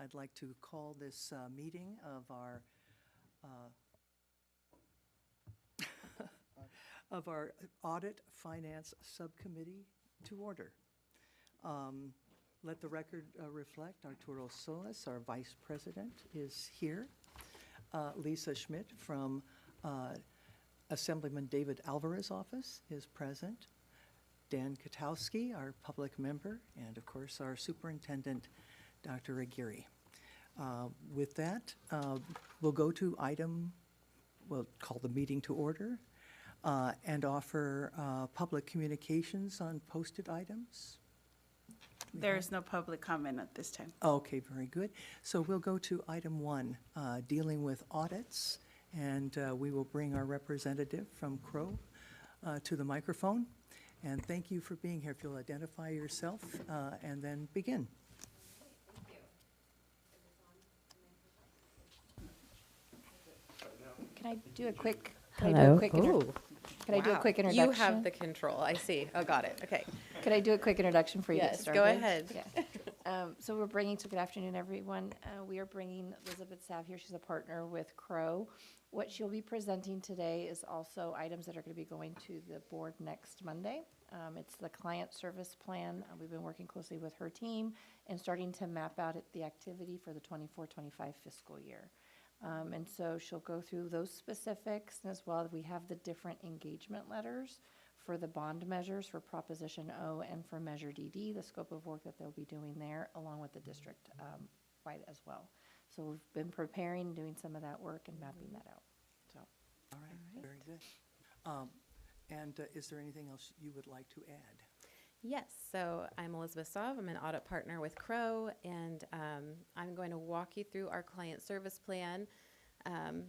I'd like to call this meeting of our of our Audit Finance Subcommittee to order. Let the record reflect Arturo Solis, our Vice President, is here. Lisa Schmidt from Assemblyman David Alvarez's office is present. Dan Katowski, our public member, and of course our Superintendent, Dr. Aguirre. With that, we'll go to we'll call the meeting to order and offer public communications on posted items. There is no public comment at this time. Okay, very good. So we'll go to item 1, dealing with audits, and we will bring our representative from Crow to the microphone. And thank you for being here. If you'll identify yourself and then begin. Can I do a quick? Hello. Can I do a quick introduction? You have the control. I see. Oh, got it. Okay. Could I do a quick introduction for you to get Yes, started? go ahead. Yeah. So we're bringing, so good afternoon, everyone. We are bringing Elizabeth Sav here. She's a partner with Crow. What she'll be presenting today is also items that are going to be going to the board next Monday. It's the client service plan. We've been working closely with her team and starting to map out the activity for the 24-25 fiscal year. And so she'll go through those specifics, as well as we have the different engagement letters for the bond measures for Proposition O and for Measure DD, the scope of work that they'll be doing there, along with the district wide as well. So we've been preparing, doing some of that work and mapping that out. So. All right, very good. And is there anything else you would like to add? Yes, so I'm Elizabeth Sav. I'm an audit partner with Crow, and I'm going to walk you through our client service plan.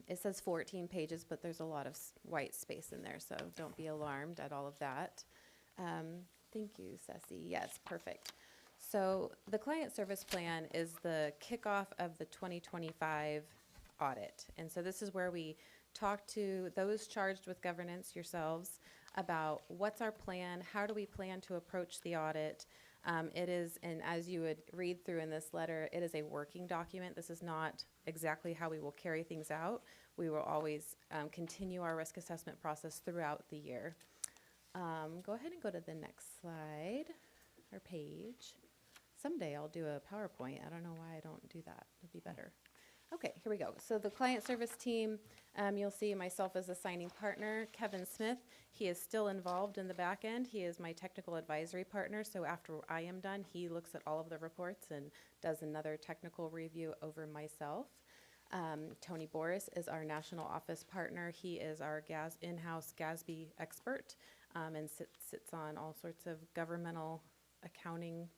It says 14 pages, but there's a lot of white space in there, so don't be alarmed at all of that. Thank you, Ceci. Yes, perfect. So the client service plan is the kickoff of the 2025 audit. And so this is where we talk to those charged with governance, yourselves, about what's our plan, how do we plan to approach the audit. It is, and as you would read through in this letter, it is a working document. This is not exactly how we will carry things out. We will always continue our risk assessment process throughout the year. Go ahead and go to the next slide, or page. Someday I'll do a PowerPoint. I don't know why I don't do that. It'd be better. Okay, here we go. So the client service team, you'll see myself as a signing partner. Kevin Smith, he is still involved in the back end. He is my technical advisory partner. So after I am done, he looks at all of the reports and does another technical review over myself. Tony Boris is our national office partner. He is our in-house GASB expert and sits on all sorts of governmental accounting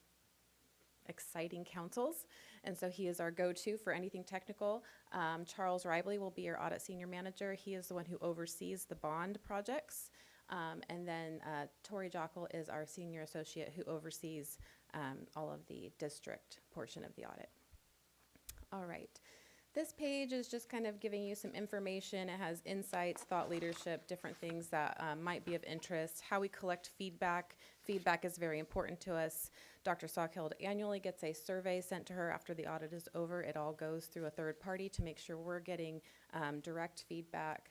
exciting councils, and so he is our go-to for anything technical. Charles Ribley will be your audit senior manager. He is the one who oversees the bond projects, and then Tori Jockle is our senior associate who oversees all of the district portion of the audit. All right. This page is just kind of giving you some information. It has insights, thought leadership, different things that might be of interest, how we collect feedback. Feedback is very important to us. Dr. Stockhill annually gets a survey sent to her after the audit is over. It all goes through a third party to make sure we're getting direct feedback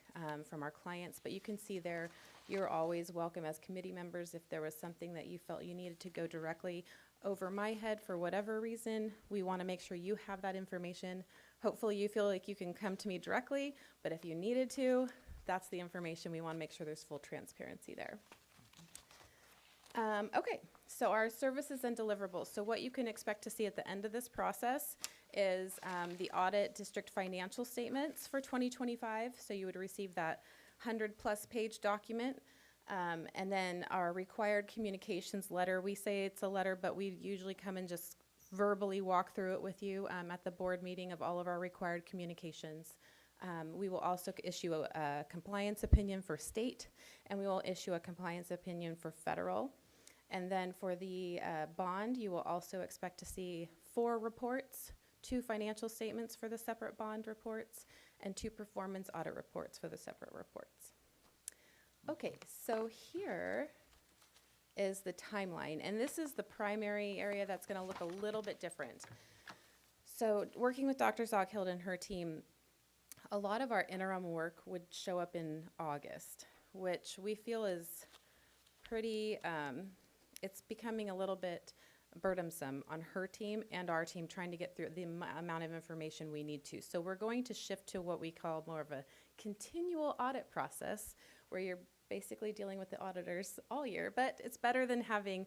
from our clients. But you can see there, you're always welcome as committee members. If there was something that you felt you needed to go directly over my head for whatever reason, we want to make sure you have that information. Hopefully you feel like you can come to me directly, but if you needed to, that's the information. We want to make sure there's full transparency there. Okay, so our services and deliverables. So what you can expect to see at the end of this process is the audit district financial statements for 2025. So you would receive that 100+ page document. And then our required communications letter. We say it's a letter, but we usually come and just verbally walk through it with you at the board meeting of all of our required communications. We will also issue a compliance opinion for state, and we will issue a compliance opinion for federal. And then for the bond, you will also expect to see 4 reports, 2 financial statements for the separate bond reports, and 2 performance audit reports for the separate reports. Okay, so here is the timeline, and this is the primary area that's going to look a little bit different. So working with Dr. Zoghild and her team, a lot of our interim work would show up in August, which we feel is pretty, it's becoming a little bit burdensome on her team and our team trying to get through the amount of information we need to. So we're going to shift to what we call more of a continual audit process, where you're basically dealing with the auditors all year, but it's better than having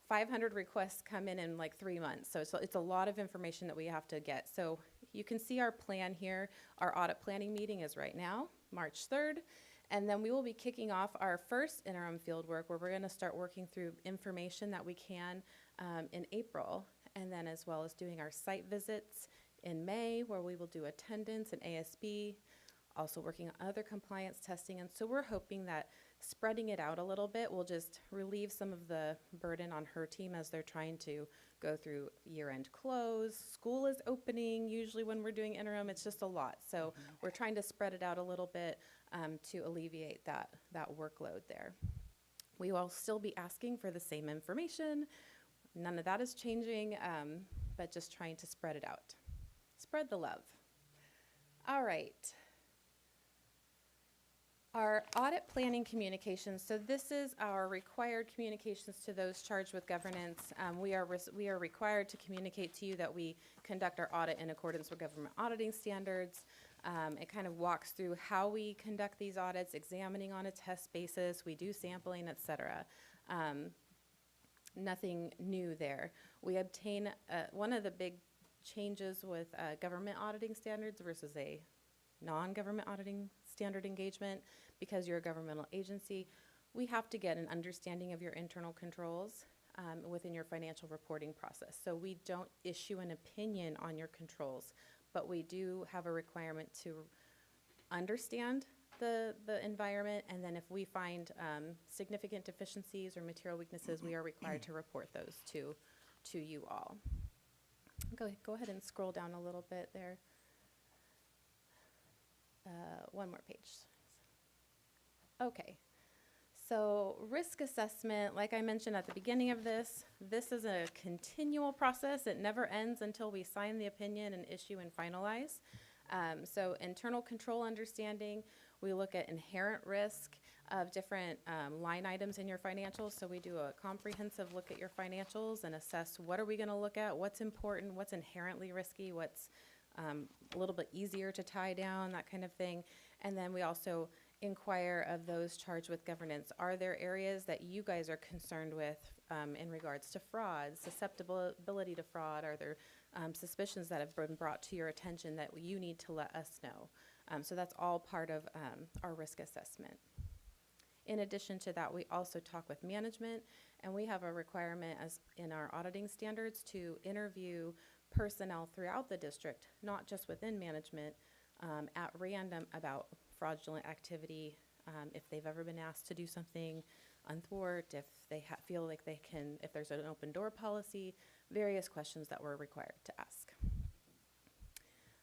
500 requests come in like 3 months. So it's a lot of information that we have to get. So you can see our plan here. Our audit planning meeting is right now, March 3rd. And then we will be kicking off our first interim field work, where we're going to start working through information that we can in April, and then as well as doing our site visits in May, where we will do attendance and ASB, also working on other compliance testing. And so we're hoping that spreading it out a little bit will just relieve some of the burden on her team as they're trying to go through year-end close. School is opening usually when we're doing interim. It's just a lot. So we're trying to spread it out a little bit to alleviate that workload there. We will still be asking for the same information. None of that is changing, but just trying to spread it out. Spread the love. All right. Our audit planning communications. So this is our required communications to those charged with governance. We are required to communicate to you that we conduct our audit in accordance with government auditing standards. It kind of walks through how we conduct these audits, examining on a test basis. We do sampling, et cetera. Nothing new there. We obtain one of the big changes with government auditing standards versus a non-government auditing standard engagement. Because you're a governmental agency, we have to get an understanding of your internal controls within your financial reporting process. So we don't issue an opinion on your controls, but we do have a requirement to understand the environment, and then if we find significant deficiencies or material weaknesses, we are required to report those to you all. Go ahead and scroll down a little bit there. One more page. Okay, so risk assessment, like I mentioned at the beginning of this is a continual process. It never ends until we sign the opinion and issue and finalize. So internal control understanding, we look at inherent risk of different line items in your financials. So we do a comprehensive look at your financials and assess what are we going to look at, what's important, what's inherently risky, what's a little bit easier to tie down, that kind of thing. And then we also inquire of those charged with governance. Are there areas that you guys are concerned with in regards to fraud, susceptibility to fraud? Are there suspicions that have been brought to your attention that you need to let us know? So that's all part of our risk assessment. In addition to that, we also talk with management, and we have a requirement as in our auditing standards to interview personnel throughout the district, not just within management, at random about fraudulent activity, if they've ever been asked to do something untoward, if they feel like they can, if there's an open door policy, various questions that we're required to ask.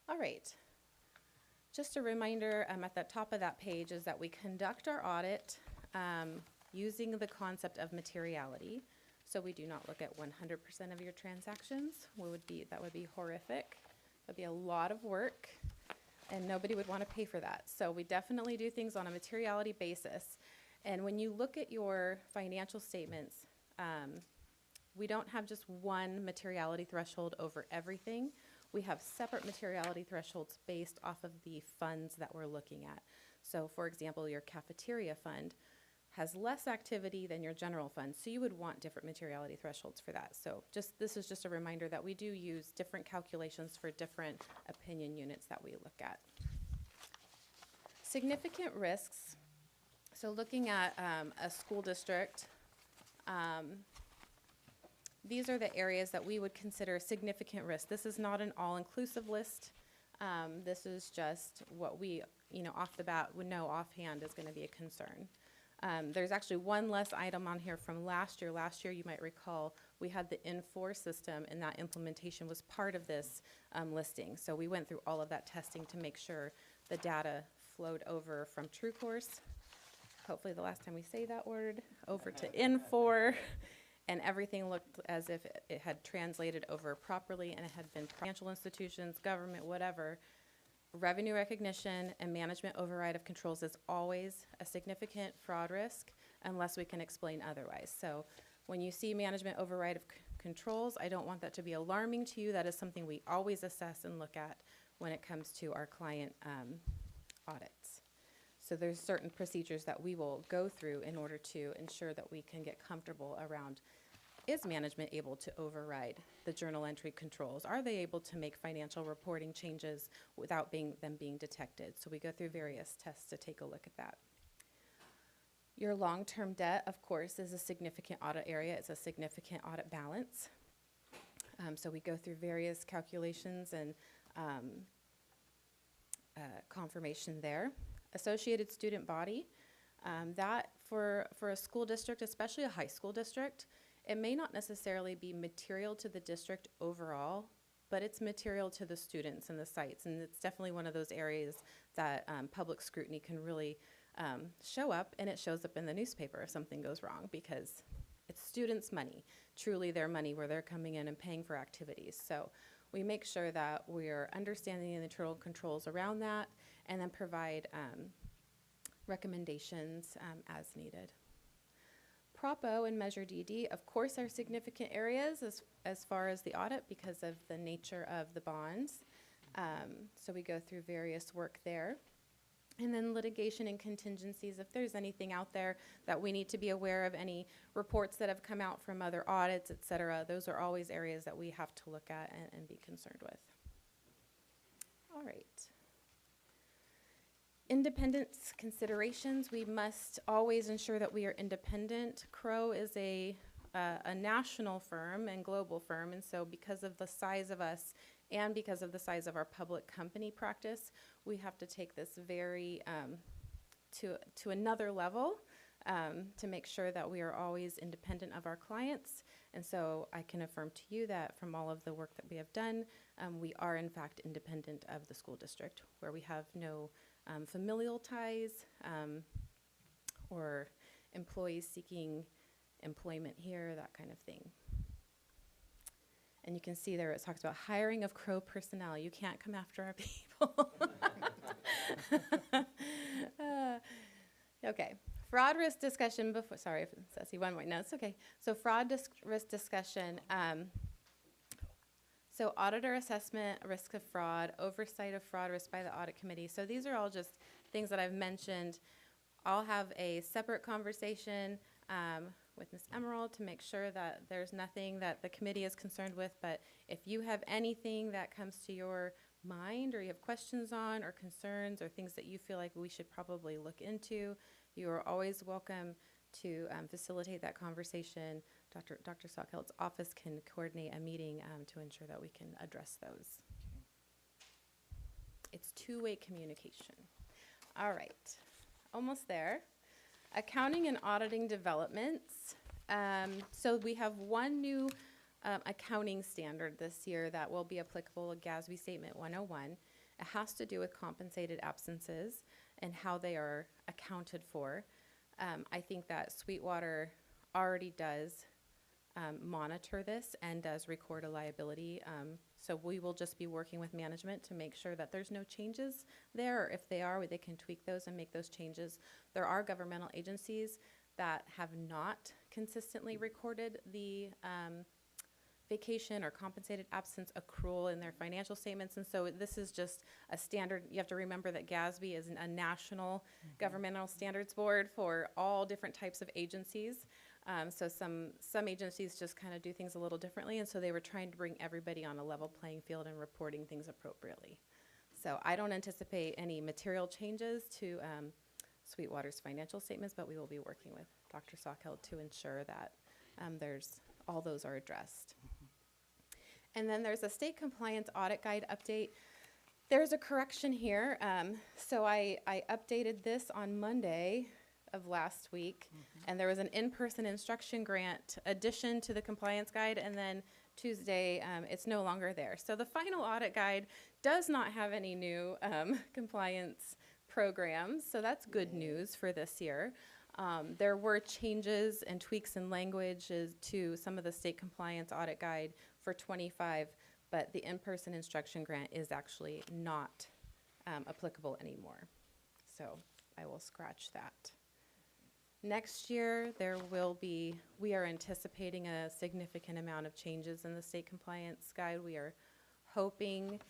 All right. Just a reminder at the top of that page is that we conduct our audit using the concept of materiality. So we do not look at 100% of your transactions. That would be horrific. That would be a lot of work, and nobody would want to pay for that. So we definitely do things on a materiality basis. And when you look at your financial statements, we don't have just one materiality threshold over everything. We have separate materiality thresholds based off of the funds that we're looking at. So for example, your cafeteria fund has less activity than your general fund, so you would want different materiality thresholds for that. So this is just a reminder that we do use different calculations for different opinion units that we look at. Significant risks. So looking at a school district, these are the areas that we would consider significant risk. This is not an all-inclusive list. This is just what we, off the bat would know offhand is going to be a concern. There's actually one less item on here from last year. Last year, you might recall, we had the N4 system, and that implementation was part of this listing. So we went through all of that testing to make sure the data flowed over from TrueCourse, hopefully the last time we say that word, over to N4. and everything looked as if it had translated over properly and it had been financial institutions, government, whatever. Revenue recognition and management override of controls is always a significant fraud risk unless we can explain otherwise. So when you see management override of controls, I don't want that to be alarming to you. That is something we always assess and look at when it comes to our client audits. So there's certain procedures that we will go through in order to ensure that we can get comfortable around, is management able to override the journal entry controls? Are they able to make financial reporting changes without them being detected? So we go through various tests to take a look at that. Your long-term debt, of course, is a significant audit area. It's a significant audit balance. So we go through various calculations and confirmation there. Associated student body, that for a school district, especially a high school district, it may not necessarily be material to the district overall, but it's material to the students and the sites. And it's definitely one of those areas that public scrutiny can really show up, and it shows up in the newspaper if something goes wrong, because it's students' money, truly their money, where they're coming in and paying for activities. So we make sure that we're understanding the internal controls around that, and then provide recommendations as needed. Propo and Measure DD, of course, are significant areas as far as the audit because of the nature of the bonds. So we go through various work there. And then litigation and contingencies, if there's anything out there that we need to be aware of, any reports that have come out from other audits, et cetera, those are always areas that we have to look at and be concerned with. All right. Independence considerations, we must always ensure that we are independent. Crow is a national firm and global firm, and so because of the size of us and because of the size of our public company practice, we have to take this very to another level to make sure that we are always independent of our clients. And so I can affirm to you that from all of the work that we have done, we are in fact independent of the school district, where we have no familial ties or employees seeking employment here, that kind of thing. And you can see there it talks about hiring of Crow personnel. You can't come after our people. Okay, fraud risk discussion before, sorry if it says you one more, no, it's okay. So fraud risk discussion. So auditor assessment, risk of fraud, oversight of fraud risk by the audit committee. So these are all just things that I've mentioned. I'll have a separate conversation with Ms. Emerald to make sure that there's nothing that the committee is concerned with, but if you have anything that comes to your mind or you have questions on or concerns or things that you feel like we should probably look into, you are always welcome to facilitate that conversation. Dr. Stockheld's office can coordinate a meeting to ensure that we can address those. It's two-way communication. All right, almost there. Accounting and auditing developments. So we have one new accounting standard this year that will be applicable, GASB Statement 101. It has to do with compensated absences and how they are accounted for. I think that Sweetwater already does monitor this and does record a liability. So we will just be working with management to make sure that there's no changes there, or if they are, they can tweak those and make those changes. There are governmental agencies that have not consistently recorded the vacation or compensated absence accrual in their financial statements, and so this is just a standard. You have to remember that GASB is a national governmental standards board for all different types of agencies. So some agencies just kind of do things a little differently, and so they were trying to bring everybody on a level playing field and reporting things appropriately. So I don't anticipate any material changes to Sweetwater's financial statements, but we will be working with Dr. Stockheld to ensure that all those are addressed. And then there's a state compliance audit guide update. There's a correction here. So I updated this on Monday of last week, and there was an in-person instruction grant addition to the compliance guide, and then Tuesday it's no longer there. So the final audit guide does not have any new compliance programs, so that's good news for this year. There were changes and tweaks in languages to some of the state compliance audit guide for 25, but the in-person instruction grant is actually not applicable anymore. So I will scratch that. Next year, we are anticipating a significant amount of changes in the state compliance guide. We are hoping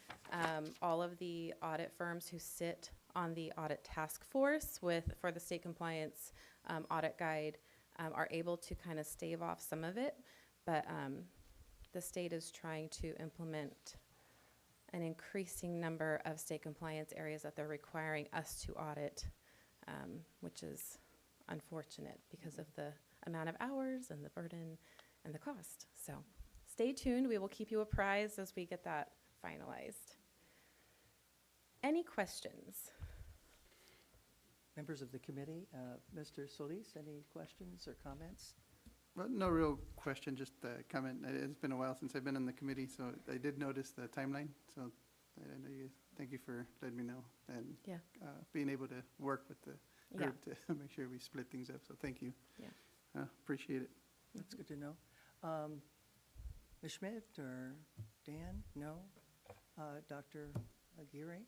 all of the audit firms who sit on the audit task force for the state compliance audit guide are able to kind of stave off some of it, but the state is trying to implement an increasing number of state compliance areas that they're requiring us to audit, which is unfortunate because of the amount of hours and the burden and the cost. So stay tuned. We will keep you apprised as we get that finalized. Any questions? Members of the committee, Mr. Solis, any questions or comments? Well, no real question, just a comment. It's been a while since I've been on the committee, so I did notice the timeline. So I know thank you for letting me know and Yeah. being able to work with the Yeah. group to make sure we split things up. So thank you. Yeah. Appreciate it. That's good to know. Ms. Schmidt or Dan? No? Dr. Aguirre?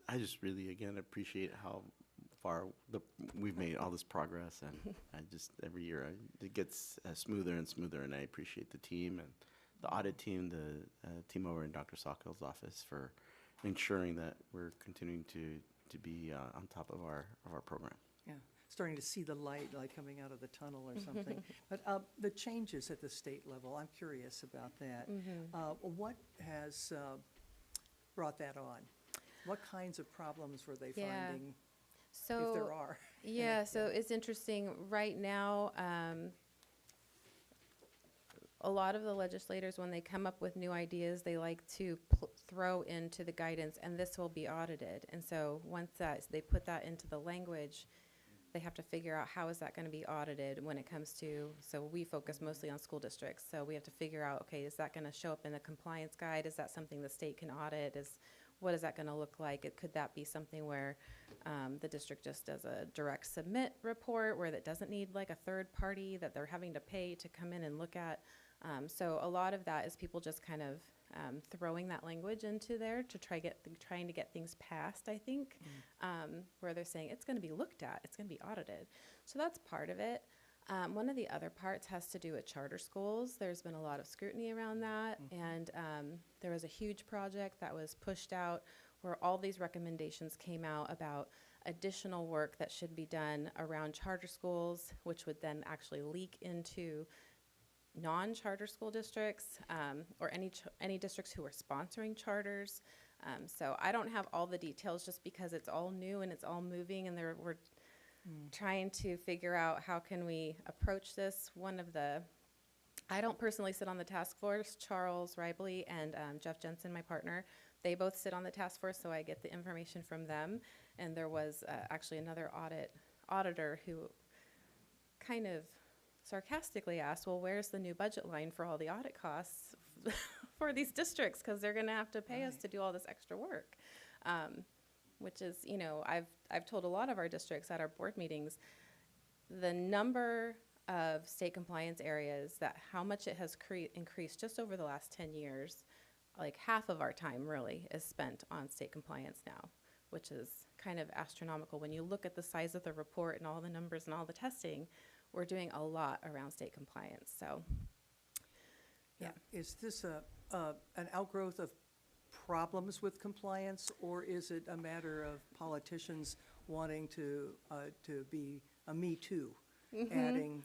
I just really, again, appreciate how far we've made all this progress, and every year it gets smoother and smoother, and I appreciate the team and the audit team, the team over in Dr. Sawkill's office for ensuring that we're continuing to be on top of our program. Yeah, starting to see the light like coming out of the tunnel or something. But the changes at the state level, I'm curious about that. What has brought that on? What kinds of problems were they Yeah. finding, So if there are? yeah, so it's interesting. Right now, a lot of the legislators, when they come up with new ideas, they like to throw into the guidance, and this will be audited. And so once they put that into the language, they have to figure out how is that going to be audited when it comes to, so we focus mostly on school districts. So we have to figure out, okay, is that going to show up in the compliance guide? Is that something the state can audit? What is that going to look like? Could that be something where the district just does a direct submit report where that doesn't need like a third party that they're having to pay to come in and look at? So a lot of that is people just kind of throwing that language into there to trying to get things passed, I think, where they're saying it's going to be looked at, it's going to be audited. So that's part of it. One of the other parts has to do with charter schools. There's been a lot of scrutiny around that, and there was a huge project that was pushed out where all these recommendations came out about additional work that should be done around charter schools, which would then actually leak into non-charter school districts or any districts who are sponsoring charters. So I don't have all the details just because it's all new and it's all moving, and we're trying to figure out how can we approach this. I don't personally sit on the task force. Charles Ribley and Jeff Jensen, my partner, they both sit on the task force, so I get the information from them. And there was actually another auditor who kind of sarcastically asked, well, where's the new budget line for all the audit costs for these districts? Because they're going to have to pay us to do all this extra work. Which is, I've told a lot of our districts at our board meetings, the number of state compliance areas, how much it has increased just over the last 10 years, like half of our time really is spent on state compliance now, which is kind of astronomical. When you look at the size of the report and all the numbers and all the testing, we're doing a lot around state compliance, so. Yeah. Is this an outgrowth of problems with compliance, or is it a matter of politicians wanting to be a Me Too, adding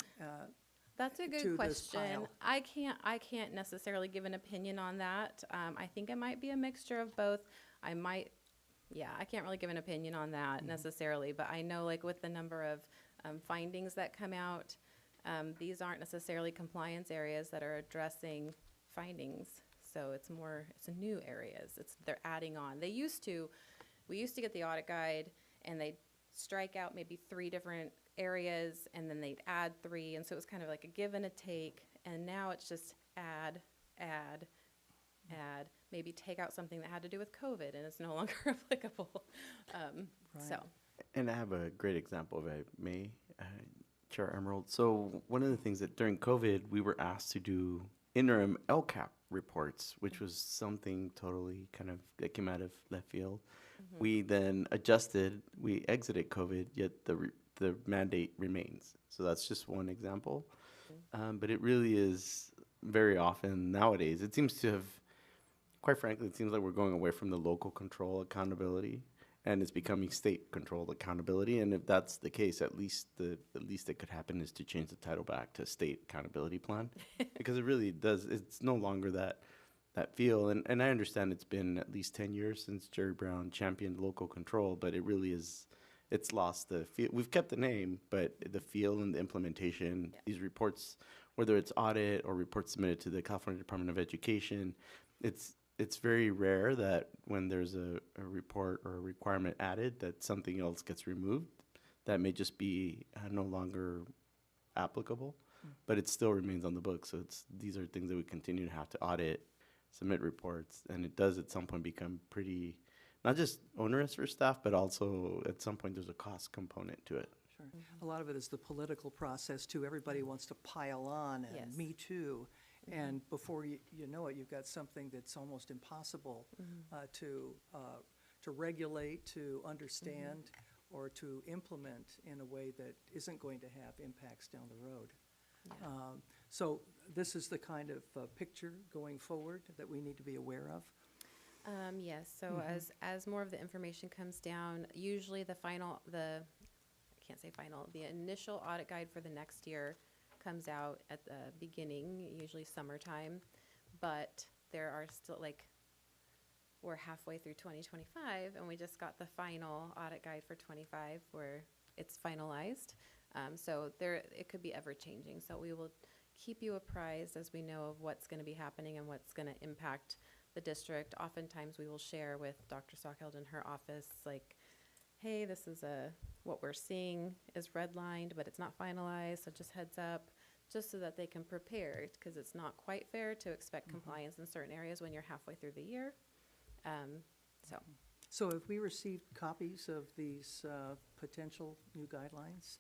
That's a to good this question. pile? I can't necessarily give an opinion on that. I think it might be a mixture of both. I can't really give an opinion on that necessarily, but I know like with the number of findings that come out, these aren't necessarily compliance areas that are addressing findings. So it's new areas. They're adding on. We used to get the audit guide and they'd strike out maybe 3 different areas and then they'd add 3. And so it was kind of like a give and a take. And now it's just add, maybe take out something that had to do with COVID and it's no longer applicable. So And I have a great example, if I may, Chair Emerald. So one of the things that during COVID, we were asked to do interim LCAP reports, which was something totally kind of that came out of left field. We then adjusted, we exited COVID, yet the mandate remains. So that's just one example. But it really is very often nowadays, it seems to have, quite frankly, it seems like we're going away from the local control accountability and it's becoming state controlled accountability. And if that's the case, at least the least that could happen is to change the title back to state accountability plan. Because it really does, it's no longer that feel. And I understand it's been at least 10 years since Jerry Brown championed local control, but it really is, it's lost the feel. We've kept the name, but the feel and the implementation, these reports, whether it's audit or reports submitted to the California Department of Education, it's very rare that when there's a report or a requirement added that something else gets removed that may just be no longer applicable, but it still remains on the book. So these are things that we continue to have to audit, submit reports, and it does at some point become pretty, not just onerous for staff, but also at some point there's a cost component to it. Sure. A lot of it is the political process too. Everybody wants to pile on and Yes. me too. And before you know it, you've got something that's almost impossible to regulate, to understand, or to implement in a way that isn't going to have impacts down the road. So this is the kind of picture going forward that we need to be aware of. Yes, so as more of the information comes down, usually the initial audit guide for the next year comes out at the beginning, usually summertime, but there are still, we're halfway through 2025, and we just got the final audit guide for 25 where it's finalized. So it could be ever-changing. So we will keep you apprised as we know of what's going to be happening and what's going to impact the district. Oftentimes we will share with Dr. Stockhill in her office, hey, this is what we're seeing is redlined, but it's not finalized, so just heads up, just so that they can prepare, because it's not quite fair to expect compliance in certain areas when you're halfway through the year. So have we received copies of these potential new guidelines?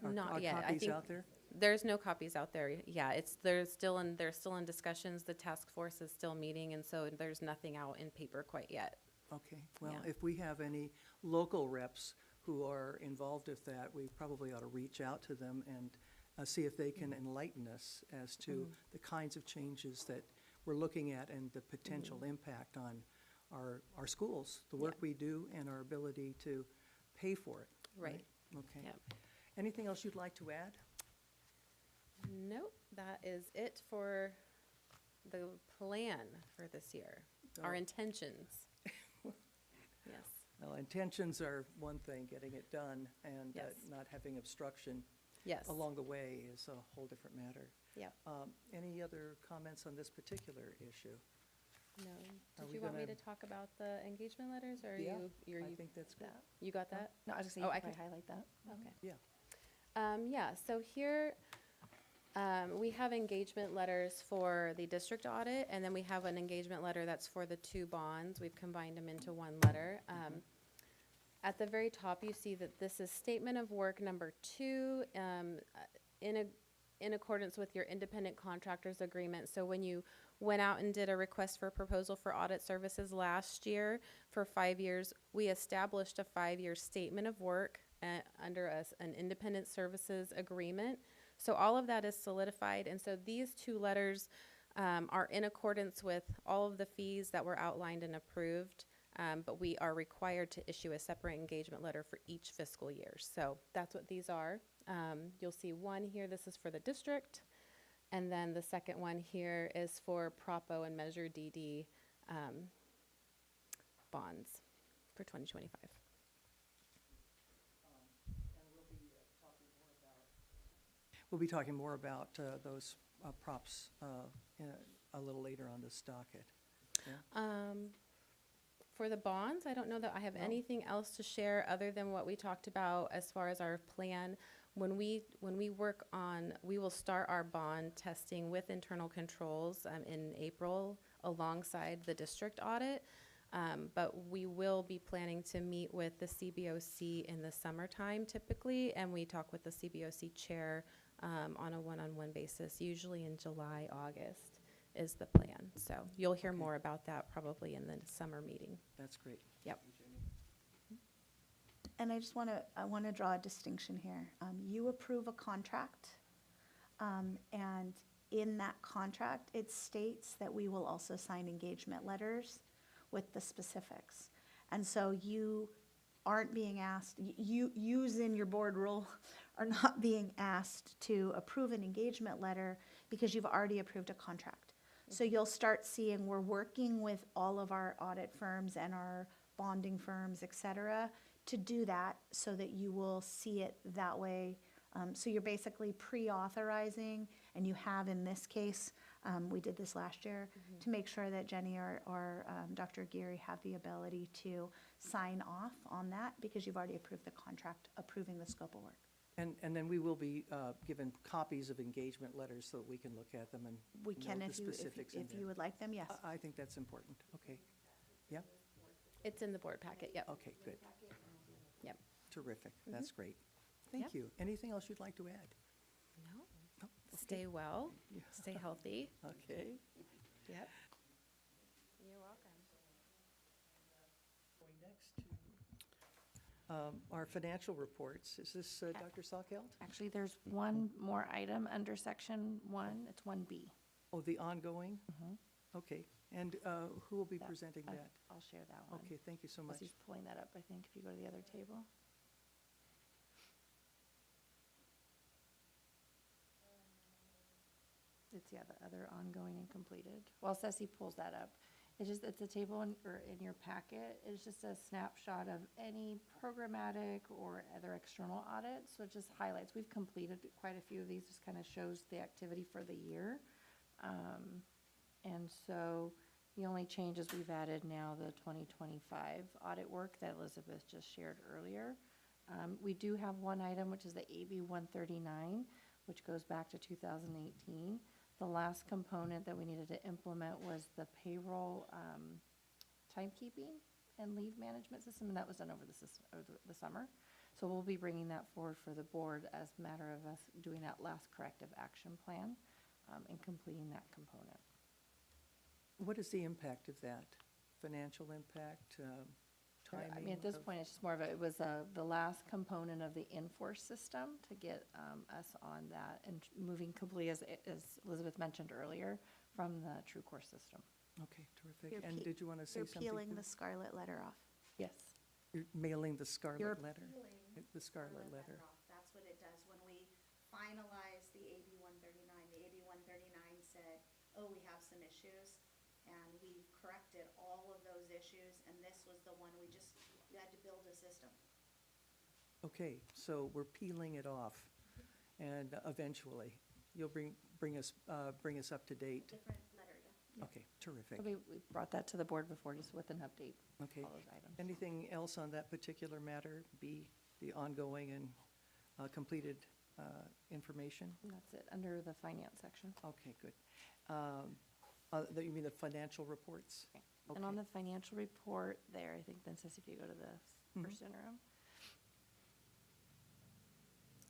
Not yet. Are I copies think out there? there's no copies out there. Yeah, they're still in discussions. The task force is still meeting, and so there's nothing out in paper quite yet. Okay, well, Yeah. if we have any local reps who are involved with that, we probably ought to reach out to them and see if they can enlighten us as to the kinds of changes that we're looking at and the potential impact on our schools, the work we do, and our ability to pay for it. Right. Okay. Yep. Anything else you'd like to add? Nope, that is it for the plan for this year. Our Oh. intentions. Yes. Well, intentions are one thing, getting it done, and Yes. not having obstruction Yes. along the way is a whole different matter. Yep. Any other comments on this particular issue? No. Are Did we you want me gonna- to talk about the engagement letters, or Yeah, you I think that's good. you got that? No, I was Oh, going I to say, can- highlight that. Okay. Yeah. Yeah, so here, we have engagement letters for the district audit, and then we have an engagement letter that's for the two bonds. We've combined them into one letter. At the very top, you see that this is statement of work number 2, in accordance with your independent contractors agreement. So when you went out and did a request for proposal for audit services last year for 5 years, we established a 5-year statement of work under an independent services agreement. So all of that is solidified, and so these two letters are in accordance with all of the fees that were outlined and approved, but we are required to issue a separate engagement letter for each fiscal year. So that's what these are. You'll see one here, this is for the district, and then the second one here is for Propo and Measure DD bonds for 2025. We'll be talking more about those props a little later on this docket. For the bonds, I don't know that I have No. anything else to share other than what we talked about as far as our plan. When we work on, we will start our bond testing with internal controls in April alongside the district audit. But we will be planning to meet with the CBOC in the summertime typically, and we talk with the CBOC chair on a one-on-one basis, usually in July, August is the plan. So you'll hear Okay. more about that probably in the summer meeting. That's great. Yep. And I want to draw a distinction here. You approve a contract, and in that contract, it states that we will also sign engagement letters with the specifics. And so you aren't being asked, yous in your board role are not being asked to approve an engagement letter because you've already approved a contract. So you'll start seeing, we're working with all of our audit firms and our bonding firms, et cetera, to do that so that you will see it that way. So you're basically pre-authorizing, and you have in this case, we did this last year, to make sure that Jenny or Dr. Geary have the ability to sign off on that because you've already approved the contract, approving the scope of work. And then we will be given copies of engagement letters so that we can look at them and We note can, the if you, specifics in if there. you would like them, yes. I think that's important. Okay. Yeah? It's in the board packet, yep. Okay, good. Yep. Terrific. That's great. Thank Yep. you. Anything else you'd like to add? No, No? stay well, Yeah. stay healthy. Okay. Yep. You're welcome. Going next to our financial reports. Is this Dr. Salkeld? Actually, there's one more item under section 1, it's 1B. Oh, the ongoing? Okay. And who will be That- presenting I- that? I'll share that one. Okay, thank you so As much. he's pulling that up, I think, if you go to the other table. It's, yeah, the other ongoing and completed. While Ceci pulls that up, it's a table in your packet. It's just a snapshot of any programmatic or other external audits. So it just highlights, we've completed quite a few of these, just kind of shows the activity for the year. And so the only changes we've added now, the 2025 audit work that Elizabeth just shared earlier. We do have one item, which is the AB 139, which goes back to 2018. The last component that we needed to implement was the payroll timekeeping and leave management system, and that was done over the summer. So we'll be bringing that forward for the board as a matter of us doing that last corrective action plan and completing that component. What is the impact of that? Financial impact, timing? I mean, at this of- point, it's just more of it was the last component of the Enforce system to get us on that and moving completely, as Elizabeth mentioned earlier, from the True Course system. Okay, terrific. You're And pe- did you want to say You're something? peeling too? the scarlet letter off. Yes. You're mailing the You're scarlet letter? peeling The scarlet letter. off. That's what it does when we finalize the AB 139. The AB 139 said, oh, we have some issues, and we've corrected all of those issues, and this was the one we had to build a system. Okay, so we're peeling it off, and eventually, you'll bring us up to date. Different letter, yeah. Okay, terrific. So we brought that to the board before, just with an update, Okay. all those items. Anything else on that particular matter, be the ongoing and completed information? And that's it, under the finance section. Okay, good. You mean the financial reports? And on Okay. the financial report there, I think then says if you go to the Mhm. first interim.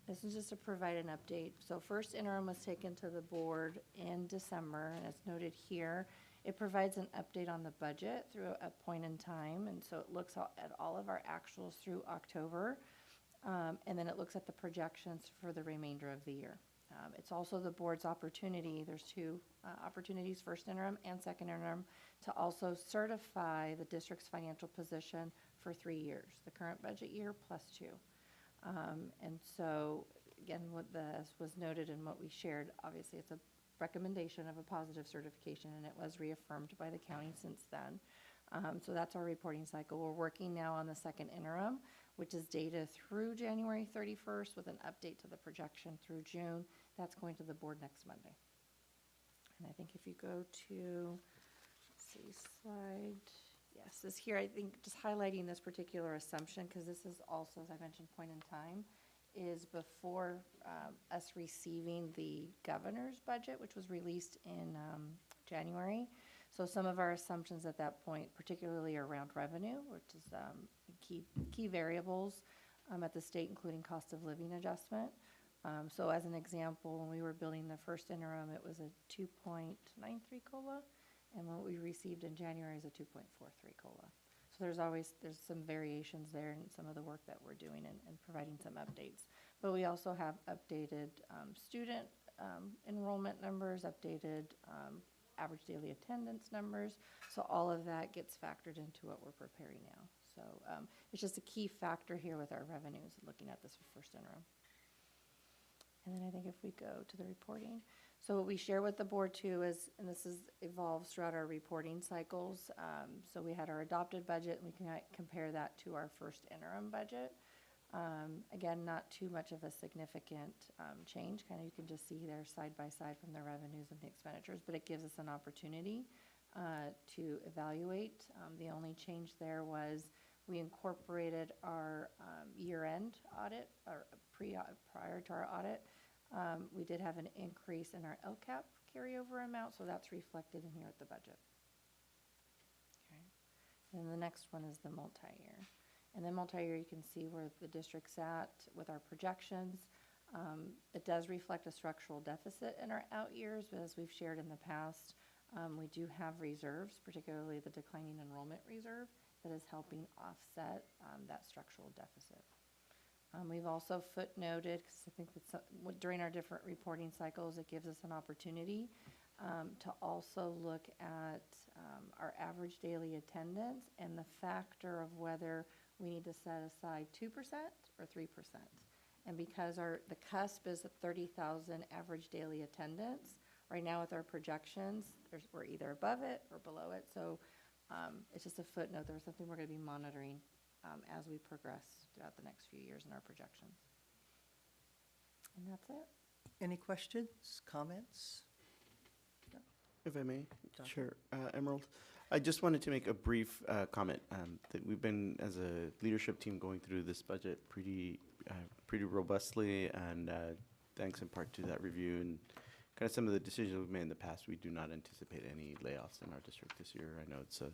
This is just to provide an update. So first interim was taken to the board in December, and as noted here, it provides an update on the budget through a point in time, and so it looks at all of our actuals through October, and then it looks at the projections for the remainder of the year. It's also the board's opportunity, there's two opportunities, first interim and second interim, to also certify the district's financial position for 3 years, the current budget year plus 2. And so, again, as was noted in what we shared, obviously it's a recommendation of a positive certification, and it was reaffirmed by the county since then. So that's our reporting cycle. We're working now on the second interim, which is data through January 31st with an update to the projection through June. That's going to the board next Monday. And I think if you go to, let's see, slide, yes, this here, I think just highlighting this particular assumption, because this is also, as I mentioned, point in time, is before us receiving the governor's budget, which was released in January. So some of our assumptions at that point, particularly around revenue, which is key variables at the state, including cost of living adjustment. So as an example, when we were building the first interim, it was a 2.93 COLA, and what we received in January is a 2.43 COLA. So there's some variations there in some of the work that we're doing and providing some updates. But we also have updated student enrollment numbers, updated average daily attendance numbers. So all of that gets factored into what we're preparing now. So it's just a key factor here with our revenues, looking at this first interim. And then I think if we go to the reporting, so what we share with the board too is, and this evolves throughout our reporting cycles. So we had our adopted budget, and we can compare that to our first interim budget. Again, not too much of a significant change. Kind of you can just see there side by side from the revenues and the expenditures, but it gives us an opportunity to evaluate. The only change there was we incorporated our year-end audit, or prior to our audit. We did have an increase in our LCAP carryover amount, so that's reflected in here at the budget. Okay. And the next one is the multi-year. And then multi-year, you can see where the district's at with our projections. It does reflect a structural deficit in our out years, but as we've shared in the past, we do have reserves, particularly the declining enrollment reserve, that is helping offset that structural deficit. We've also footnoted, because I think that during our different reporting cycles, it gives us an opportunity to also look at our average daily attendance and the factor of whether we need to set aside 2% or 3%. And because the cusp is at 30,000 average daily attendance, right now with our projections, we're either above it or below it. So it's just a footnote. There's something we're going to be monitoring as we progress throughout the next few years in our projections. And that's it. Any questions, comments? If I may, Doctor? sure. Emerald, I just wanted to make a brief comment that we've been, as a leadership team, going through this budget pretty robustly, and thanks in part to that review and kind of some of the decisions we've made in the past. We do not anticipate any layoffs in our district this year. I know it's a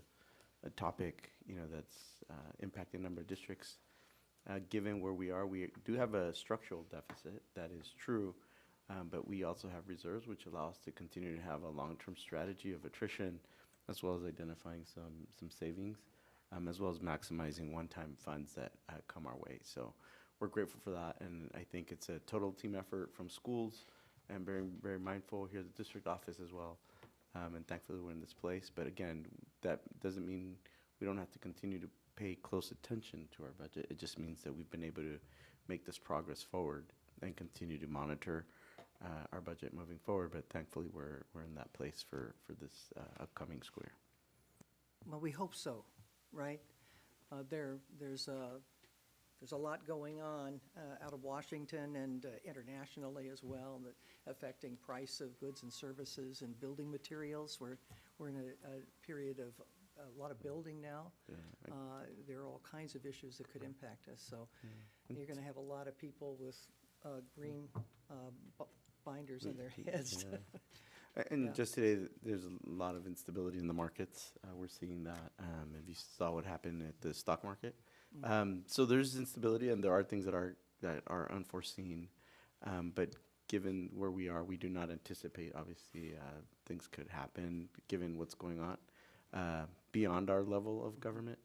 topic, that's impacting a number of districts. Given where we are, we do have a structural deficit, that is true, but we also have reserves, which allow us to continue to have a long-term strategy of attrition, as well as identifying some savings, as well as maximizing one-time funds that come our way. So we're grateful for that, and I think it's a total team effort from schools, and very, very mindful here at the district office as well. And thankfully we're in this place. But again, that doesn't mean we don't have to continue to pay close attention to our budget. It just means that we've been able to make this progress forward and continue to monitor our budget moving forward. But thankfully we're in that place for this upcoming school year. Well, we hope so, right? There's a lot going on out of Washington and internationally as well, that affecting price of goods and services and building materials. We're in a period of a lot of building now. Yeah, There are all kinds of issues that could impact us. So you're going to have a lot of people with green binders on their heads. Yeah. And Yeah. just today, there's a lot of instability in the markets. We're seeing that. If you saw what happened at the stock market. So there's instability, and there are things that are unforeseen. But given where we are, we do not anticipate, obviously, things could happen, given what's going on beyond our level of government.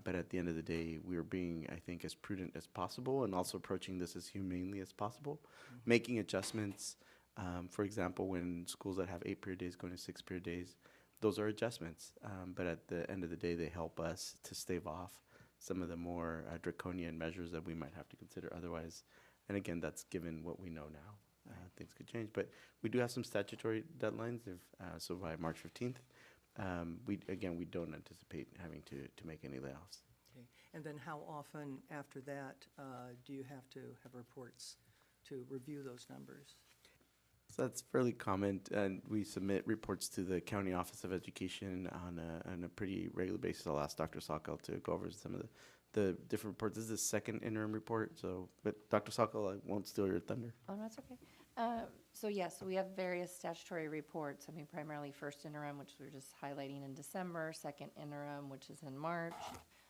But at the end of the day, we're being, I think, as prudent as possible, and also approaching this as humanely as possible, making adjustments. For example, when schools that have 8-period days going to 6-period days, those are adjustments. But at the end of the day, they help us to stave off some of the more draconian measures that we might have to consider otherwise. And again, that's given what we know now. Things could change. But we do have some statutory deadlines. So by March 15th, we don't anticipate having to make any layoffs. Okay. And then how often after that do you have to have reports to review those numbers? So that's fairly common, and we submit reports to the County Office of Education on a pretty regular basis. I'll ask Dr. Sokol to go over some of the different reports. This is the second interim report, but Dr. Sokol, I won't steal your thunder. Oh, no, that's okay. So yes, we have various statutory reports. I mean, primarily first interim, which we were just highlighting in December, second interim, which is in March.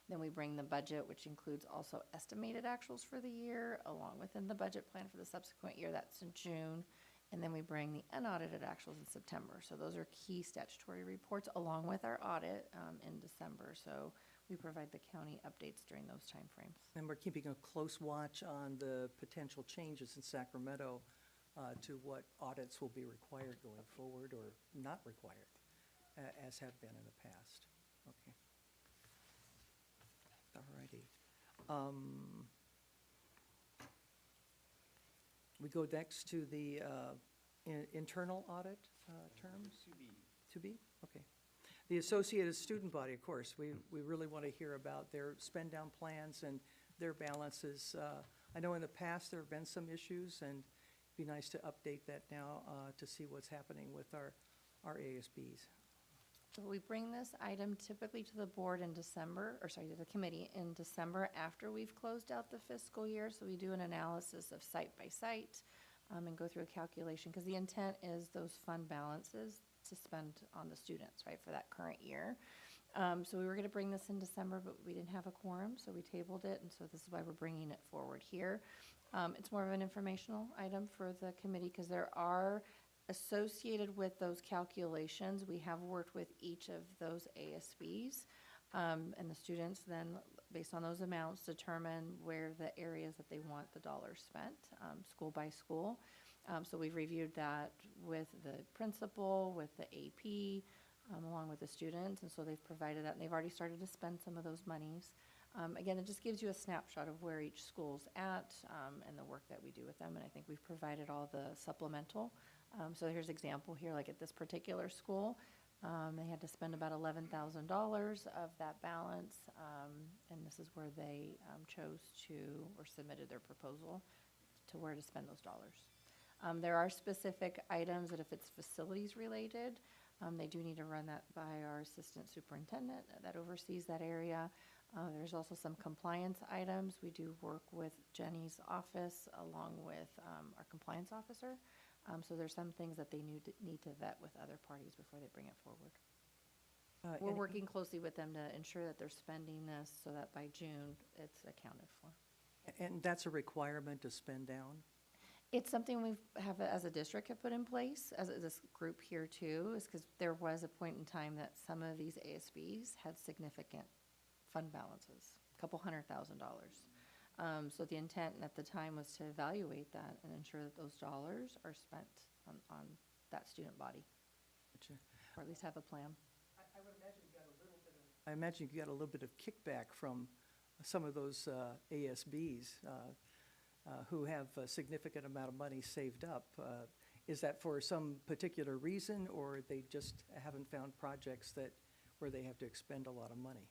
Then we bring the budget, which includes also estimated actuals for the year, along within the budget plan for the subsequent year. That's in June. And then we bring the unaudited actuals in September. So those are key statutory reports, along with our audit in December. So we provide the county updates during those timeframes. And we're keeping a close watch on the potential changes in Sacramento to what audits will be required going forward or not required, as have been in the past. Okay. All righty. We go next to the internal audit terms? To be? Okay. The Associated Student Body, of course, we really want to hear about their spend down plans and their balances. I know in the past there have been some issues, and it'd be nice to update that now to see what's happening with our ASBs. So we bring this item typically to the board in December, or sorry, to the committee in December after we've closed out the fiscal year. So we do an analysis of site by site and go through a calculation, because the intent is those fund balances to spend on the students, right, for that current year. So we were going to bring this in December, but we didn't have a quorum, so we tabled it, and so this is why we're bringing it forward here. It's more of an informational item for the committee, because there are associated with those calculations, we have worked with each of those ASBs, and the students then, based on those amounts, determine where the areas that they want the dollars spent, school by school. So we've reviewed that with the principal, with the AP, along with the students, and so they've provided that, and they've already started to spend some of those monies. Again, it just gives you a snapshot of where each school's at and the work that we do with them, and I think we've provided all the supplemental. So here's an example here, like at this particular school, they had to spend about $11,000 of that balance, and this is where they chose to, or submitted their proposal to where to spend those dollars. There are specific items that if it's facilities related, they do need to run that by our assistant superintendent that oversees that area. There's also some compliance items. We do work with Jenny's office along with our compliance officer. So there's some things that they need to vet with other parties before they bring it forward. We're working closely with them to ensure that they're spending this so that by June it's accounted for. And that's a requirement to spend down? It's something we have as a district have put in place, as this group here too, is because there was a point in time that some of these ASBs had significant fund balances, a couple $100,000. So the intent at the time was to evaluate that and ensure that those dollars are spent on that student body, Gotcha. or at least have a plan. I would imagine you got a little bit of. I imagine you got a little bit of kickback from some of those ASBs who have a significant amount of money saved up. Is that for some particular reason, or they just haven't found projects where they have to expend a lot of money?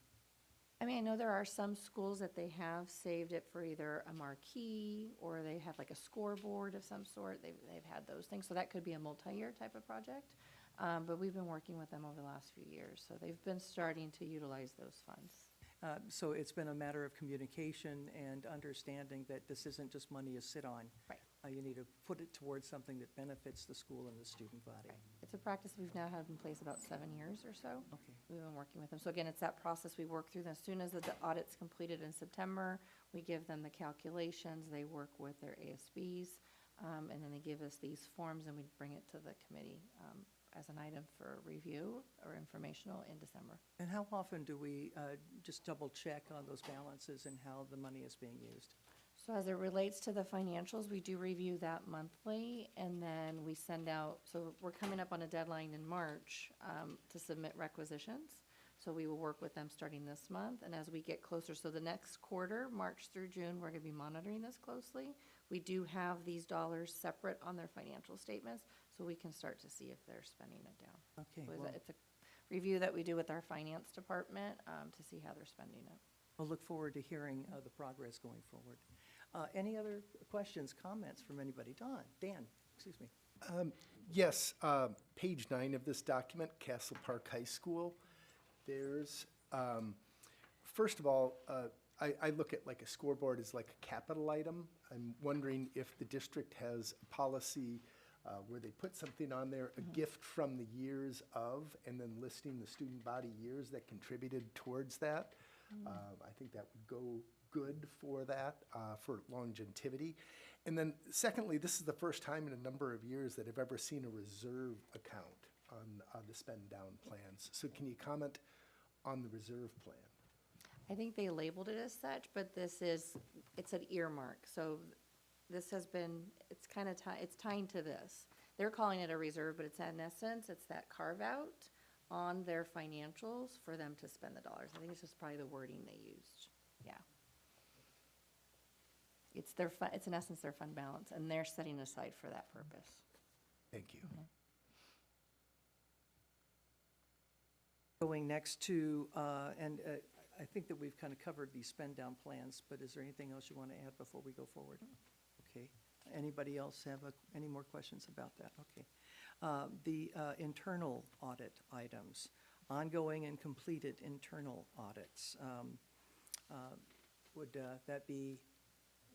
I mean, I know there are some schools that they have saved it for either a marquee or they have like a scoreboard of some sort. They've had those things. So that could be a multi-year type of project. But we've been working with them over the last few years. So they've been starting to utilize those funds. So it's been a matter of communication and understanding that this isn't just money you sit on. Right. You need to put it towards something that benefits the school and the student body. Right. It's a practice we've now had in place about 7 years or so. Okay. We've been working with them. So again, it's that process we work through. As soon as the audit's completed in September, we give them the calculations, they work with their ASBs, and then they give us these forms and we bring it to the committee as an item for review or informational in December. And how often do we just double check on those balances and how the money is being used? So as it relates to the financials, we do review that monthly, and then we send out, so we're coming up on a deadline in March to submit requisitions. So we will work with them starting this month, and as we get closer, so the next quarter, March through June, we're gonna be monitoring this closely. We do have these dollars separate on their financial statements, so we can start to see if they're spending it down. Okay, So well, it's a review that we do with our finance department to see how they're spending it. I'll look forward to hearing the progress going forward. Any other questions, comments from anybody? Dan, excuse me. Yes, page 9 of this document, Castle Park High School. There's, first of all, I look at like a scoreboard as like a capital item. I'm wondering if the district has a policy where they put something on there, a gift from the years of, and then listing the student body years that contributed towards that. I think that would go good for that, for longevity. And then secondly, this is the first time in a number of years that I've ever seen a reserve account on the spend down plans. So can you comment on the reserve plan? I think they labeled it as such, but it's an earmark. So this has been, it's kind of, it's tying to this. They're calling it a reserve, but it's in essence, it's that carve out on their financials for them to spend the dollars. I think it's just probably the wording they used. Yeah. It's their fund, it's in essence their fund balance, and they're setting aside for that purpose. Thank you. Going next to, I think that we've kind of covered these spend down plans, but is there anything else you want to add before we go forward? Okay. Anybody else have any more questions about that? Okay. The internal audit items, ongoing and completed internal audits. Would that be,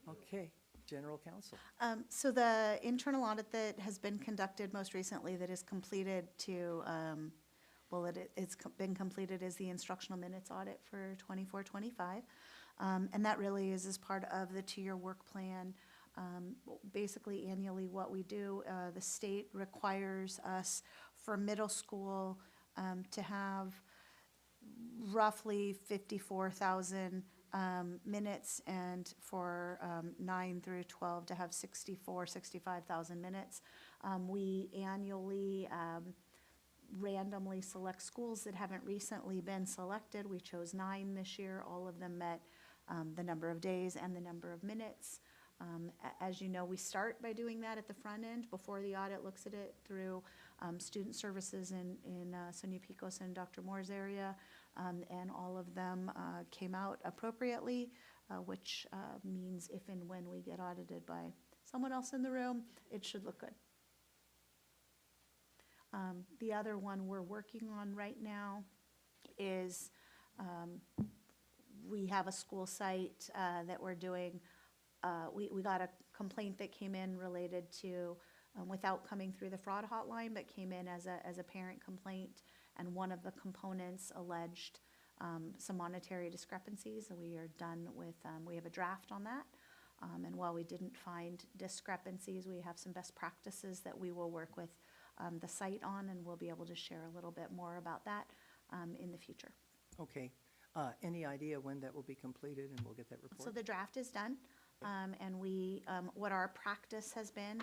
okay, General Counsel? So the internal audit that has been conducted most recently that is completed to, it's been completed is the instructional minutes audit for 24-25. And that really is as part of the 2-year work plan. Basically annually what we do, the state requires us for middle school to have roughly 54,000 minutes, and for 9 through 12 to have 65,000 minutes. We annually randomly select schools that haven't recently been selected. We chose 9 this year. All of them met the number of days and the number of minutes. As you know, we start by doing that at the front end before the audit looks at it through student services in Sonia Picos and Dr. Moore's area, and all of them came out appropriately, which means if and when we get audited by someone else in the room, it should look good. The other one we're working on right now is we have a school site that we're doing. We got a complaint that came in related to, without coming through the fraud hotline, but came in as a parent complaint, and one of the components alleged some monetary discrepancies, and we are done with, we have a draft on that. And while we didn't find discrepancies, we have some best practices that we will work with the site on, and we'll be able to share a little bit more about that in the future. Okay. Any idea when that will be completed and we'll get that report? So the draft is done, and we, what our practice has been,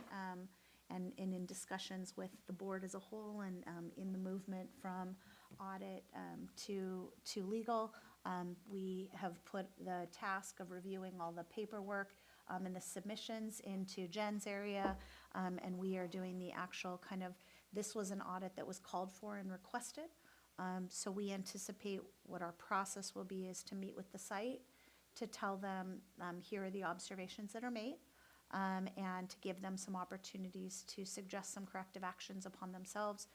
and in discussions with the board as a whole, and in the movement from audit to legal, we have put the task of reviewing all the paperwork and the submissions into Jen's area, and we are doing the actual kind of, this was an audit that was called for and requested. So we anticipate what our process will be is to meet with the site, to tell them, here are the observations that are made, and to give them some opportunities to suggest some corrective actions upon themselves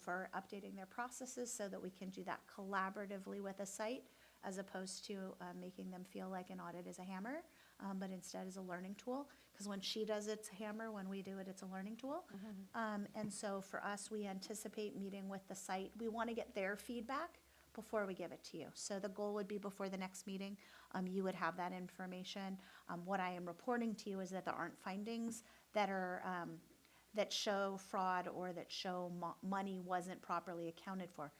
for updating their processes, so that we can do that collaboratively with a site, as opposed to making them feel like an audit is a hammer, but instead is a learning tool. Because when she does it's a hammer, when we do it, it's a learning tool. And so for us, we anticipate meeting with the site. We want to get their feedback before we give it to you. So the goal would be before the next meeting, you would have that information. What I am reporting to you is that there aren't findings that are that show fraud or that show money wasn't properly accounted for.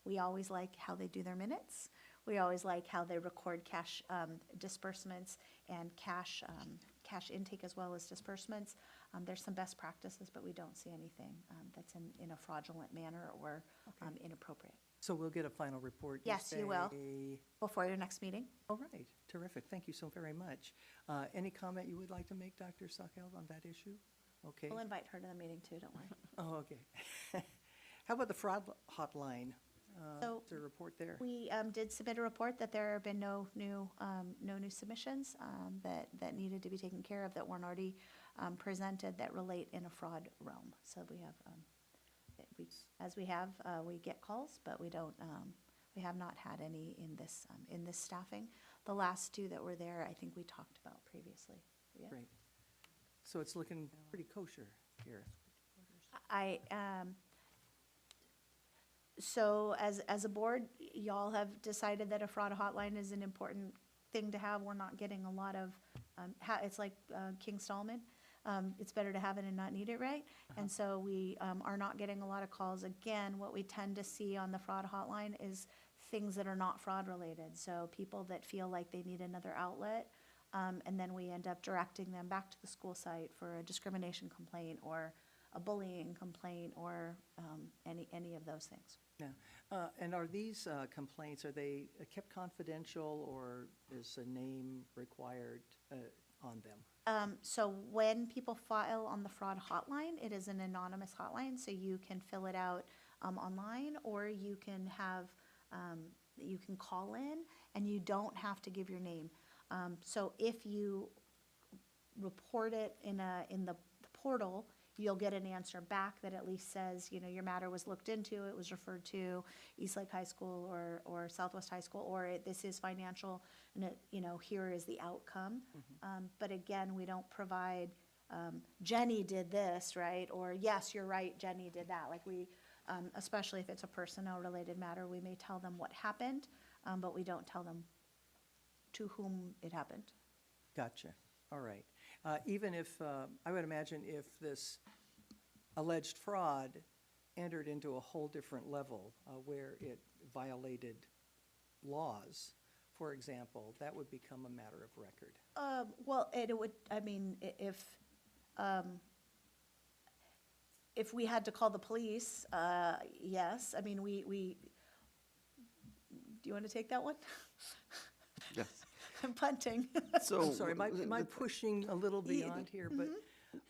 We always like how they do their minutes. We always like how they record cash disbursements and cash intake as well as disbursements. There's some best practices, but we don't see anything that's in a fraudulent manner or inappropriate. So we'll get a final report? Yes, you will. say- Before your next meeting? All right, terrific. Thank you so very much. Any comment you would like to make, Dr. Sockel, on that issue? Okay. We'll invite her to the meeting too, don't worry. Oh, okay. How about the fraud hotline? So Is there a report there? We did submit a report that there have been no new submissions that needed to be taken care of that weren't already presented that relate in a fraud realm. So we have, we get calls, but we don't, we have not had any in this staffing. The last 2 that were there, I think we talked about previously. Yeah. Great. So it's looking pretty kosher here. So as a board, y'all have decided that a fraud hotline is an important thing to have. We're not getting a lot of, it's like King Solomon. It's better to have it and not need it, right? And so we are not getting a lot of calls. Again, what we tend to see on the fraud hotline is things that are not fraud related. So people that feel like they need another outlet, and then we end up directing them back to the school site for a discrimination complaint or a bullying complaint or any of those things. Yeah. And are these complaints, are they kept confidential, or is a name required on them? So when people file on the fraud hotline, it is an anonymous hotline, so you can fill it out online, or you can have, you can call in, and you don't have to give your name. So if you report it in the portal, you'll get an answer back that at least says, you know, your matter was looked into, it was referred to Eastlake High School or Southwest High School, or this is financial, and it, you know, here is the outcome. But again, we don't provide, Jenny did this, right? Or yes, you're right, Jenny did that. Like we, especially if it's a personnel-related matter, we may tell them what happened, but we don't tell them to whom it happened. Gotcha. All right. Even if, I would imagine if this alleged fraud entered into a whole different level where it violated laws, for example, that would become a matter of record. Well, it would, I mean, if we had to call the police, yes. I mean, we, do you want to take that one? Yes. I'm punting. So. I'm sorry, am I pushing a little beyond here, but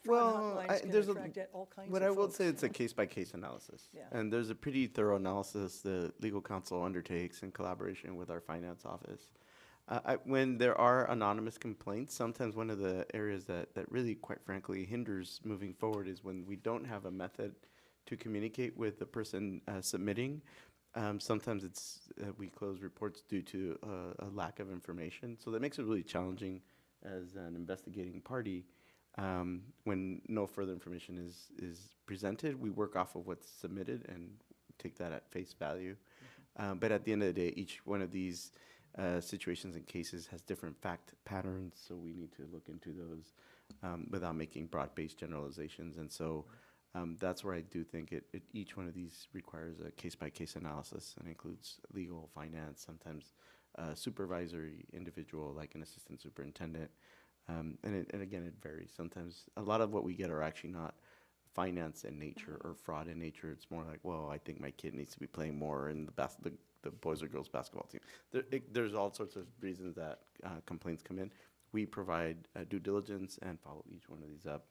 Well, fraud hotlines can there's attract all kinds of what I will folks, say, it's a you know? case-by-case analysis. Yeah. And there's a pretty thorough analysis the legal counsel undertakes in collaboration with our finance office. When there are anonymous complaints, sometimes one of the areas that really, quite frankly, hinders moving forward is when we don't have a method to communicate with the person submitting. Sometimes it's we close reports due to a lack of information. So that makes it really challenging as an investigating party. When no further information is presented, we work off of what's submitted and take that at face value. But at the end of the day, each one of these situations and cases has different fact patterns, so we need to look into those without making broad-based generalizations. And so that's where I do think each one of these requires a case-by-case analysis and includes legal, finance, sometimes supervisory individual like an assistant superintendent. And again, it varies. Sometimes a lot of what we get are actually not finance in nature or fraud in nature. It's more like, well, I think my kid needs to be playing more in the boys or girls basketball team. There's all sorts of reasons that complaints come in. We provide due diligence and follow each one of these up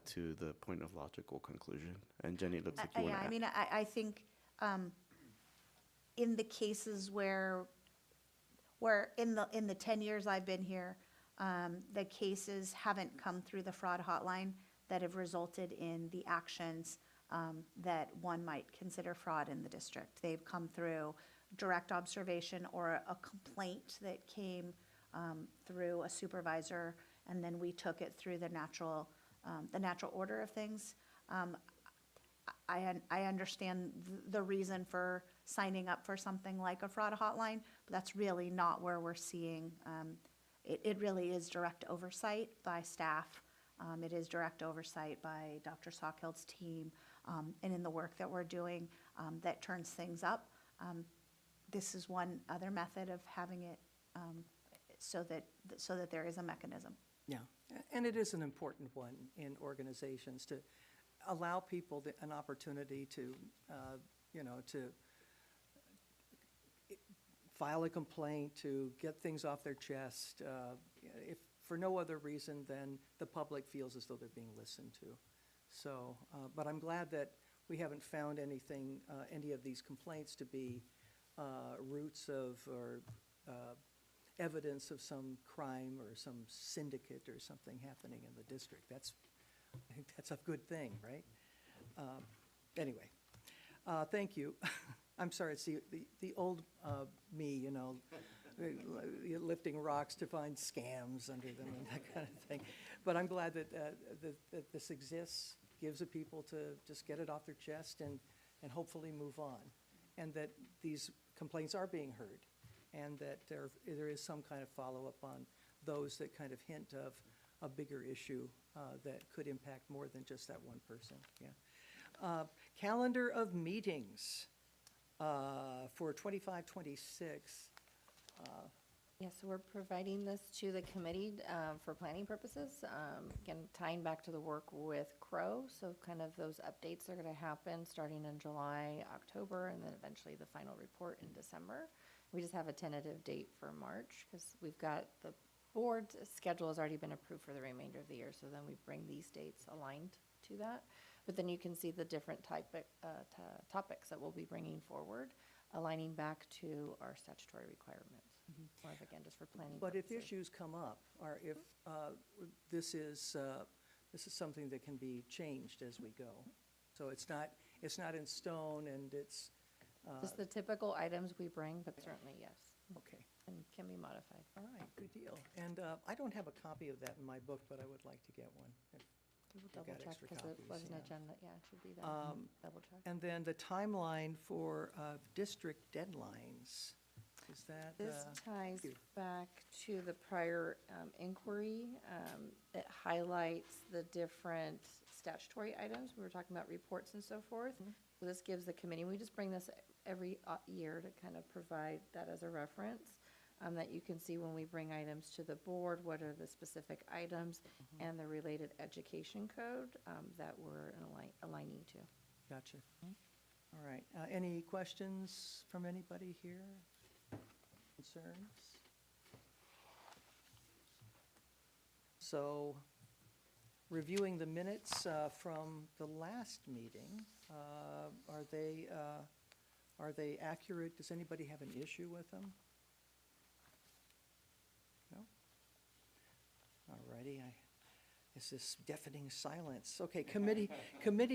to the point of logical conclusion. And Jenny, looks like you want to Yeah, add. I mean, I think in the cases where in the 10 years I've been here, the cases haven't come through the fraud hotline that have resulted in the actions that one might consider fraud in the district. They've come through direct observation or a complaint that came through a supervisor, and then we took it through the natural order of things. I understand the reason for signing up for something like a fraud hotline, but that's really not where we're seeing. It really is direct oversight by staff. It is direct oversight by Dr. Sockheld's team, and in the work that we're doing that turns things up. This is one other method of having it so that there is a mechanism. Yeah, and it is an important one in organizations to allow people an opportunity to, to file a complaint, to get things off their chest, if for no other reason than the public feels as though they're being listened to. So, but I'm glad that we haven't found anything, any of these complaints to be roots of or evidence of some crime or some syndicate or something happening in the district. I think that's a good thing, right? Anyway, thank you. I'm sorry, it's the old me, lifting rocks to find scams under them and that kind of thing. But I'm glad that this exists, gives the people to just get it off their chest and hopefully move on. And that these complaints are being heard, and that there is some kind of follow-up on those that kind of hint of a bigger issue that could impact more than just that one person, yeah. Calendar of meetings for 25, 26. Yeah, so we're providing this to the committee for planning purposes. Again, tying back to the work with Crow, so kind of those updates are going to happen starting in July, October, and then eventually the final report in December. We just have a tentative date for March because we've got the board schedule has already been approved for the remainder of the year, so then we bring these dates aligned to that. But then you can see the different topics that we'll be bringing forward, aligning back to our statutory requirements. More of, again, just for planning But if purposes. issues come up, or if this is something that can be changed as we go. So it's not in stone, and it's, Just the typical items we bring, but certainly, yes, okay. and can be modified. All right, good deal. And I don't have a copy of that in my book, but I would like to get one. We'll We've double got check extra because it copies, was an yeah. agenda, yeah, it should be there. Double check. And then the timeline for district deadlines, is that? This ties you. back to the prior inquiry. It highlights the different statutory items. We were talking about reports and so forth. So this gives the committee, we just bring this every year to kind of provide that as a reference, that you can see when we bring items to the board, what are the specific items and the related education code that we're aligning to. Gotcha. All right. Any questions from anybody here? Concerns? So, reviewing the minutes from the last meeting, are they accurate? Does anybody have an issue with them? No? All righty. It's this deafening silence. Okay, committee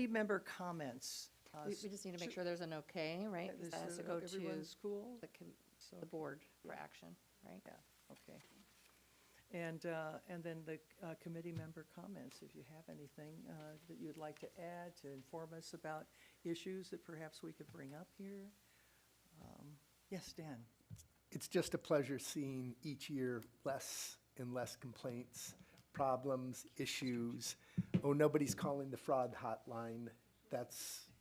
member comments. We just need to make sure there's an okay, right? 'Cause that has to go to Everyone's cool? So- the board for action, right? Yeah, okay. And then the committee member comments, if you have anything that you'd like to add to inform us about issues that perhaps we could bring up here. Yes, Dan? It's just a pleasure seeing each year less and less complaints, problems, issues. Oh, nobody's calling the fraud hotline. That's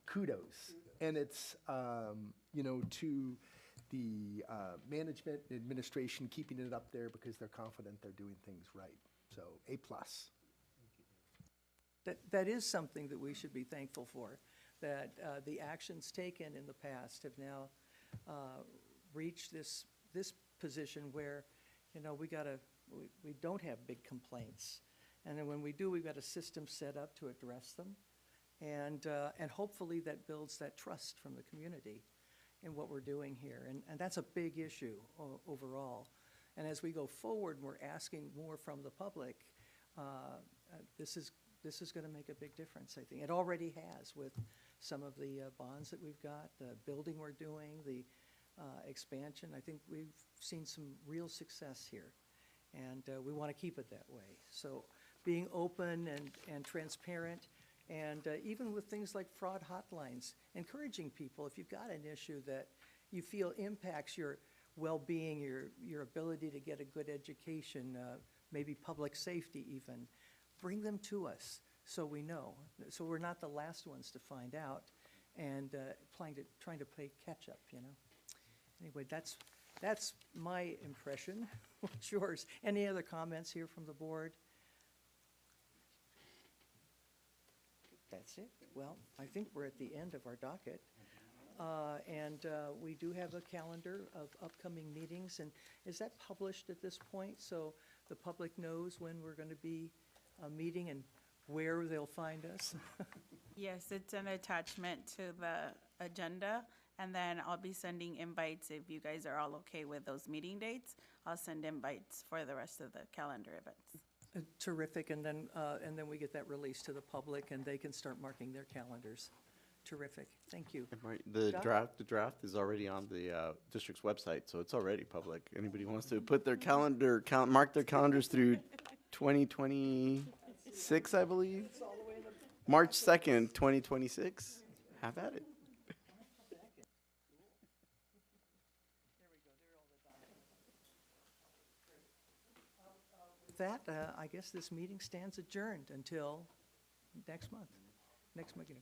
kudos. And it's, to the management and administration keeping it up there because they're confident they're doing things right. So A+. That is something that we should be thankful for, that the actions taken in the past have now reached this position where, we don't have big complaints. And then when we do, we've got a system set up to address them. And hopefully that builds that trust from the community in what we're doing here. And that's a big issue overall. And as we go forward, and we're asking more from the public, this is going to make a big difference, I think. It already has with some of the bonds that we've got, the building we're doing, the expansion. I think we've seen some real success here, and we want to keep it that way. So being open and transparent, and even with things like fraud hotlines, encouraging people, if you've got an issue that you feel impacts your well-being, your ability to get a good education, maybe public safety even, bring them to us so we know. So we're not the last ones to find out and trying to play catch-up, Anyway, that's my impression. What's yours? Any other comments here from the board? That's it. Well, I think we're at the end of our docket. And we do have a calendar of upcoming meetings. And is that published at this point? So the public knows when we're going to be meeting and where they'll find us? Yes, it's an attachment to the agenda, and then I'll be sending invites if you guys are all okay with those meeting dates. I'll send invites for the rest of the calendar events. Terrific. And then we get that released to the public, and they can start marking their calendars. Terrific. Thank you. Right, the Doc? draft is already on the district's website, so it's already public. Anybody wants to put their mark their calendars through 2026, I believe? March 2nd, 2026. Have at it. With that, I guess this meeting stands adjourned until next month, next meeting.